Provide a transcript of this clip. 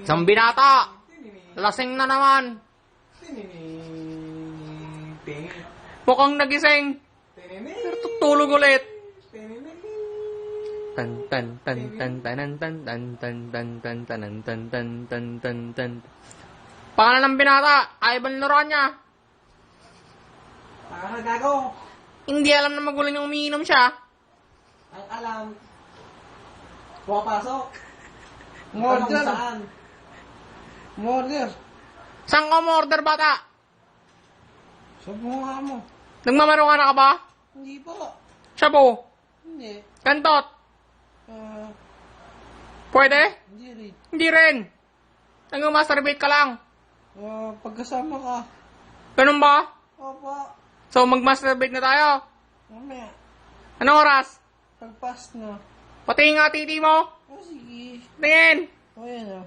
Isang binata! Lasing na naman! Mukhang nagising! Pero tutulog ulit! Pangalan ng binata, Ivan Loranya. Para gago. Hindi alam na magulang yung umiinom siya. Ang alam. Pumapasok. Order. Saan? Order. Saan ka mo-order, bata? Sa bunga mo. Nagmamaruana ka ba? Hindi po. Shabu? Hindi. Kantot? Ah, Pwede? hindi rin. Hindi rin. Nag-masturbate ka lang. Pagkasama ka. Ganun ba? Opo. So, mag-masturbate na tayo. Mamaya. Anong oras? Pagpas na. Pati nga titi mo. Sige. Tingin. O yan o.